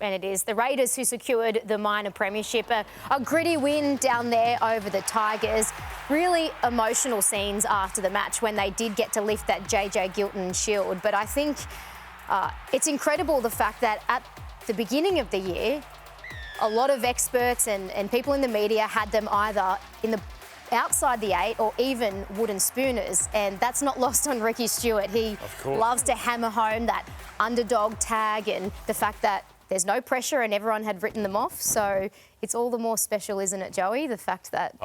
And it is the Raiders who secured the minor premiership. A gritty win down there over the Tigers. Really emotional scenes after the match when they did get to lift that JJ Gilton shield. But I think it's incredible the fact that at the beginning of the year, a lot of experts and people in the media had them either in the outside the 8 or even wooden spooners, and that's not lost on Ricky Stewart. He loves to hammer home that underdog tag and the fact that there's no pressure and everyone had written them off. So it's all the more special, isn't it, Joey? The fact that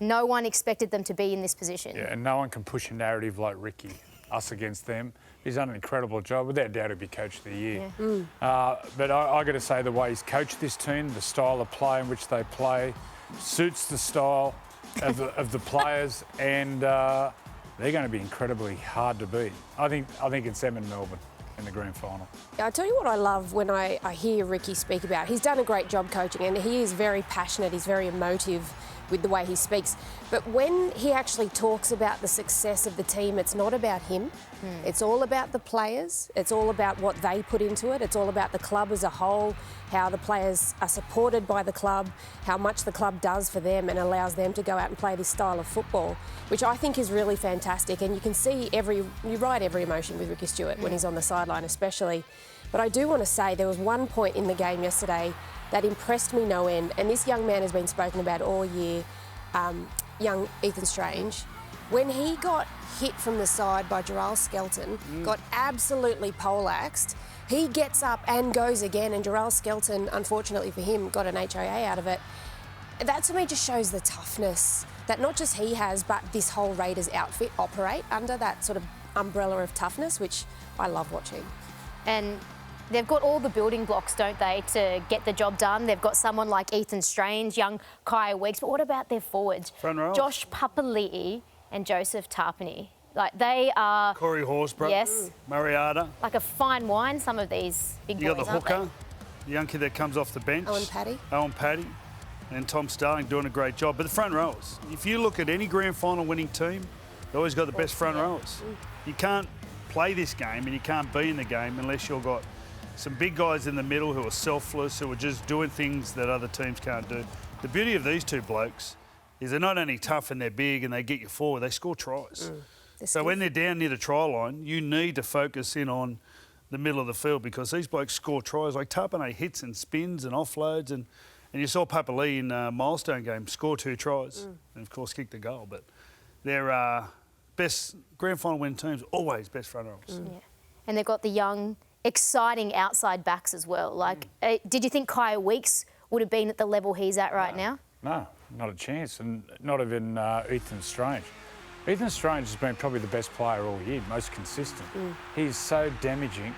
no one expected them to be in this position. Yeah, and no one can push a narrative like Ricky, us against them. He's done an incredible job. Without doubt, he'll be Coach of the Year. Yeah. But I got to say, the way he's coached this team, the style of play in which they play, suits the style of the players, and they're going to be incredibly hard to beat. I think it's them in Melbourne in the grand final. Yeah, I tell you what I love when I hear Ricky speak about. He's done a great job coaching, and he is very passionate. He's very emotive with the way he speaks. But when he actually talks about the success of the team, it's not about him. It's all about the players. It's all about what they put into it. It's all about the club as a whole, how the players are supported by the club, how much the club does for them and allows them to go out and play this style of football, which I think is really fantastic. And you can see you ride every emotion with Ricky Stewart when he's on the sideline especially. But I do want to say there was one point in the game yesterday that impressed me no end, and this young man has been spoken about all year, young Ethan Strange. When he got hit from the side by Jarrell Skelton, got absolutely poleaxed, he gets up and goes again, and Jarrell Skelton, unfortunately for him, got an HIA out of it. That to me just shows the toughness that not just he has, but this whole Raiders outfit operate under that sort of umbrella of toughness, which I love watching. And they've got all the building blocks, don't they, to get the job done. They've got someone like Ethan Strange, young Kaya Weeks, but what about their forwards? Front row. Josh Papali'i and Joseph Tarpany. Like, they are... Corey Horsburgh. Yes. Mariota. Like a fine wine, some of these big boys, You got the hooker, the young kid that comes off the bench. Owen Paddy. And Tom Starling doing a great job. But the front rowers, if you look at any grand final winning team, they always got the best front rowers. You can't play this game and you can't be in the game unless you've got some big guys in the middle who are selfless, who are just doing things that other teams can't do. The beauty of these two blokes is they're not only tough and they're big and they get you forward, they score tries. So when they're down near the try line, you need to focus in on the middle of the field because these blokes score tries. Like Tarpany hits and spins and offloads, and you saw Papali'i in milestone game score 2 tries and, of course, kick the goal. But they're best grand final win teams, always best front rowers. Yeah. And they've got the young, exciting outside backs as well. Like, did you think Kaya Weeks would have been at the level he's at right now? No, not a chance, and not even Ethan Strange. Ethan Strange has been probably the best player all year, most consistent. He's so damaging.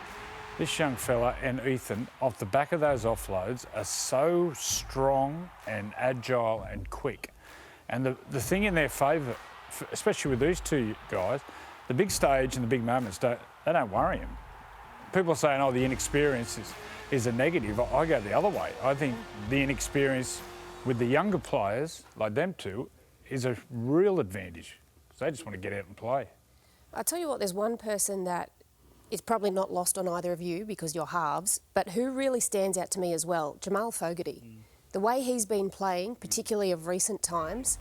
This young fella and Ethan, off the back of those offloads, are so strong and agile and quick. And the thing in their favour, especially with these two guys, the big stage and the big moments, they don't worry them. People are saying, oh, the inexperience is a negative. I go the other way. I think the inexperience with the younger players, like them two, is a real advantage. They just want to get out and play. I'll tell you what, there's one person that is probably not lost on either of you because you're halves, but who really stands out to me as well, Jamal Fogarty. The way he's been playing, particularly of recent times,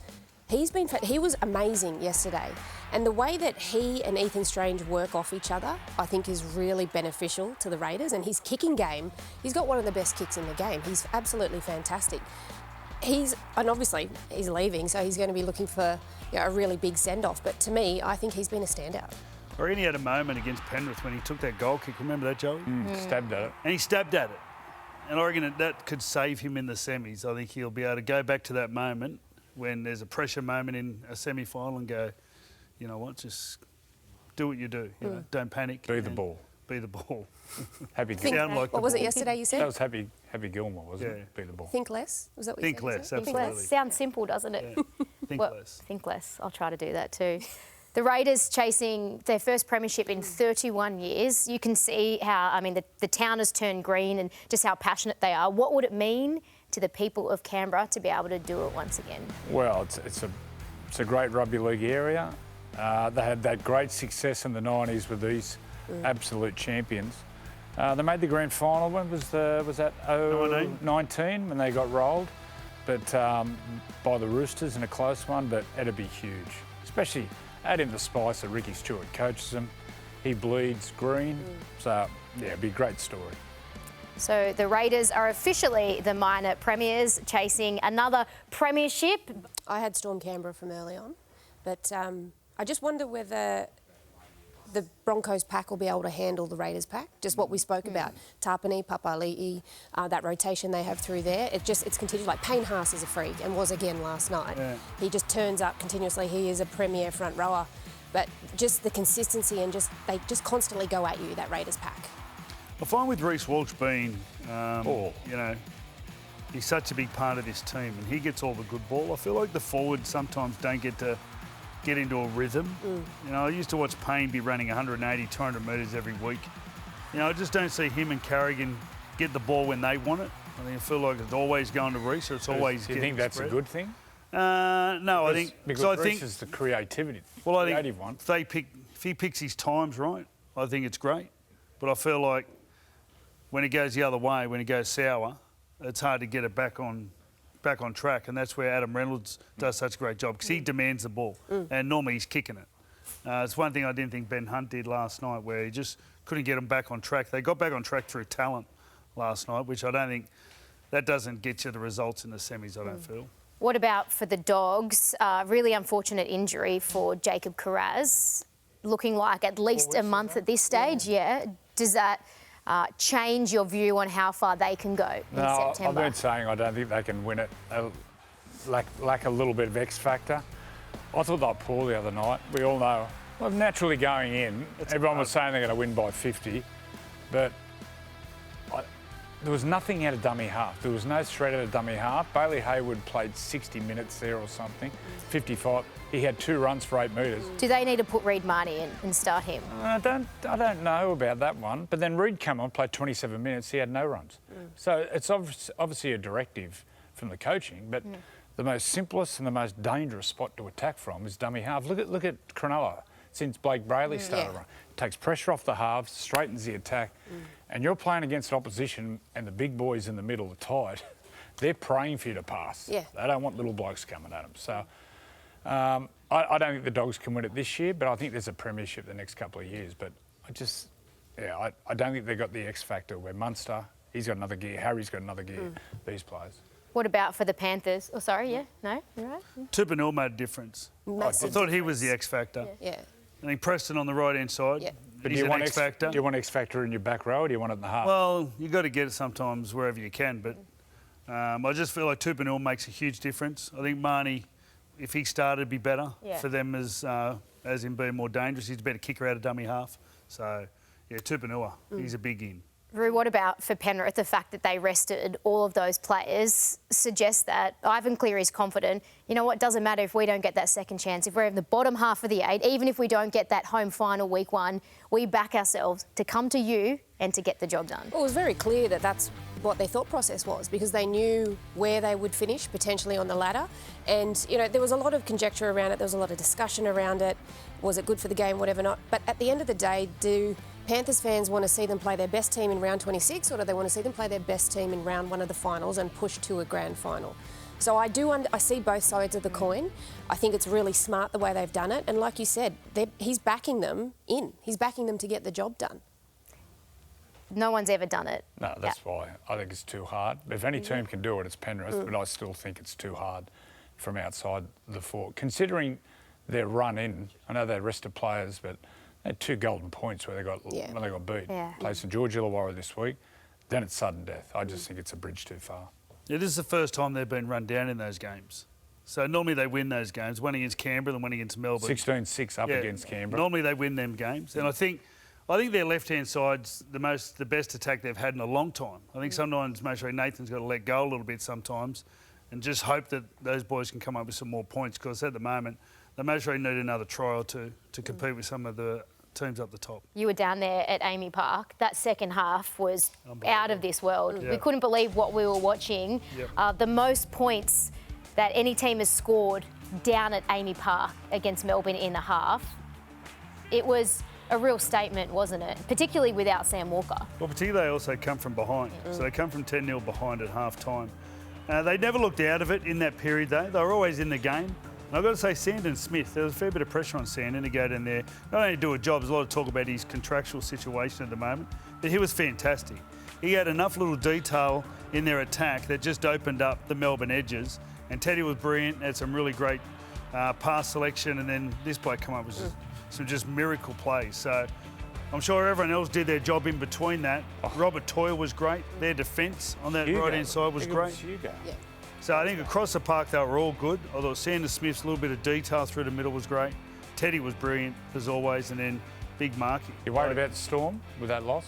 he was amazing yesterday. And the way that he and Ethan Strange work off each other, I think is really beneficial to the Raiders. And his kicking game, he's got one of the best kicks in the game. He's absolutely fantastic. And obviously he's leaving, so he's going to be looking for a really big send-off. But to me, I think he's been a standout. Or he had a moment against Penrith when he took that goal kick. Remember that, Joey? Stabbed at it. And he stabbed at it. And I reckon that could save him in the semis. I think he'll be able to go back to that moment when there's a pressure moment in a semi-final and go, you know what, just do what you do. You know, don't panic. Be the ball. Be the ball. Happy Gilmore. Sound like what was it yesterday you said? That was Happy Gilmore, wasn't it? Be the ball. Think less? Was that what you Think said? less, Think absolutely. less. Sounds simple, doesn't it? Yeah. Think less. Think less. I'll try to do that too. The Raiders chasing their first premiership in 31 years. You can see how, the town has turned green and just how passionate they are. What would it mean to the people of Canberra to be able to do it once again? Well, it's a great rugby league area. They had that great success in the 90s with these absolute champions. They made the grand final. When was that? 19 when they got rolled, but by the Roosters in a close one. But it'd be huge, especially add in the spice that Ricky Stewart coaches them. He bleeds green, so yeah, it'd be a great story. So the Raiders are officially the minor premiers, chasing another premiership. I had Storm Canberra from early on, but I just wonder whether the Broncos pack will be able to handle the Raiders pack. Just what we spoke about, Tapani, Papali'i, that rotation they have through there. It's continued. Like Payne Haas is a freak and was again last night. Yeah. He just turns up continuously. He is a premier front rower, but just the consistency and they just constantly go at you, that Raiders pack. I find with Reece Walsh being, you know, he's such a big part of this team and he gets all the good ball. I feel like the forwards sometimes don't get into a rhythm. You know, I used to watch Payne be running 180, 200 metres every week. You know, I just don't see him and Carrigan get the ball when they want it. I feel like it's always going to Reece or it's always Do you think that's a good thing? No, I think... Because Reece is the creativity, well, I creative think one. If he picks his times right, I think it's great. But I feel like when it goes the other way, when it goes sour, it's hard to get it back on track, and that's where Adam Reynolds does such a great job because he demands the ball, and normally he's kicking it. It's one thing I didn't think Ben Hunt did last night, where he just couldn't get them back on track. They got back on track through talent last night, which I don't think that doesn't get you the results in the semis. I don't feel. What about for the Dogs? Really unfortunate injury for Jacob Carraz, looking like at least a month at this stage. Yeah. Does that change your view on how far they can go in September? I've been saying I don't think they can win it. Lack a little bit of X factor. I thought they were poor the other night. We all know. Well, naturally going in, everyone was saying they're going to win by 50, but there was nothing out of dummy half. There was no threat out of dummy half. Bailey Hayward played 60 minutes there or something, 55. He had 2 runs for 8 metres. Do they need to put Reid Marnie in and start him? I don't know about that one. But then Reid came on, played 27 minutes. He had no runs. So it's obviously a directive from the coaching. But the most simplest and the most dangerous spot to attack from is dummy half. Look at Cronulla since Blake Brayley started running. Takes pressure off the halves, straightens the attack, and you're playing against opposition, and the big boys in the middle are tight. They're praying for you to pass. Yeah. They don't want little blokes coming at them. So. I don't think the Dogs can win it this year, but I think there's a premiership the next couple of years. But I don't think they've got the X factor where Munster, he's got another gear, Harry's got another gear, these players. What about for the Panthers? Oh, sorry, no, you're right. Tupanua made a difference. I thought he was the X factor. Yeah. I think Preston on the right-hand side, but he's an X factor. Do you want X factor in your back row or do you want it in the half? Well, you've got to get it sometimes wherever you can, but I just feel like Tupanua makes a huge difference. I think Marnie, if he started, it'd be better for them as in being more dangerous. He's a better kicker out of dummy half. So, yeah, Tupanua, he's a big in. Roo, what about for Penrith? The fact that they rested all of those players suggests that Ivan Cleary's confident. You know what? Doesn't matter if we don't get that second chance. If we're in the bottom half of the 8, even if we don't get that home final week 1, we back ourselves to come to you and to get the job done. Well, it was very clear that that's what their thought process was because they knew where they would finish potentially on the ladder. And, you know, there was a lot of conjecture around it. There was a lot of discussion around it. Was it good for the game, whatever not? But at the end of the day, do Panthers fans want to see them play their best team in round 26 or do they want to see them play their best team in round 1 of the finals and push to a grand final? So I see both sides of the coin. I think it's really smart the way they've done it. And like you said, he's backing them in. He's backing them to get the job done. No one's ever done it. No, that's why. I think it's too hard. If any team can do it, it's Penrith, but I still think it's too hard from outside the fort. Considering their run in, I know they rested players, but they had 2 golden points where they got when they got beat. Played St George Illawarra this week, then it's sudden death. I just think it's a bridge too far. Yeah, this is the first time they've been run down in those games. So normally they win those games. One against Canberra and one against Melbourne. 16-6 up against Canberra. Normally they win them games, and I think their left-hand side's the best attack they've had in a long time. I think sometimes Moshe Nathan's got to let go a little bit sometimes and just hope that those boys can come up with some more points because at the moment, the Moshe need another trial to compete with some of the teams up the top. You were down there at Amy Park. That second half was out of this world. We couldn't believe what we were watching. The most points that any team has scored down at Amy Park against Melbourne in a half. It was a real statement, wasn't it? Particularly without Sam Walker. Well, particularly they also come from behind. So they come from 10-0 behind at half-time. They never looked out of it in that period, though. They were always in the game. And I've got to say, Sandon Smith, there was a fair bit of pressure on Sandon to go down there. Not only do a job, there's a lot of talk about his contractual situation at the moment, but he was fantastic. He had enough little detail in their attack that just opened up the Melbourne edges. And Teddy was brilliant, had some really great pass selection, and then this play come up with some just miracle plays. So I'm sure everyone else did their job in between that. Robert Toyle was great. Their defence on that right-hand side was great. So I think across the park they were all good, although Sandon Smith's little bit of detail through the middle was great. Teddy was brilliant, as always, and then big Marky. You worried about the Storm with that loss?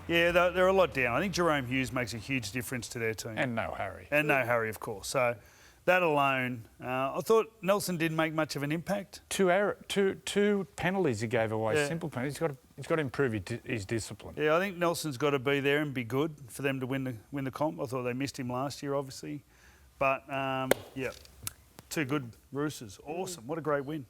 Yeah, they're a lot down. I think Jerome Hughes makes a huge difference to their team. And no Harry. And no Harry, of course. So that alone, I thought Nelson didn't make much of an impact. Two penalties he gave away, simple penalties. He's got to improve his discipline. Yeah, I think Nelson's got to be there and be good for them to win the comp. I thought they missed him last year, obviously. But, yeah, two good Roosters. Awesome. What a great win.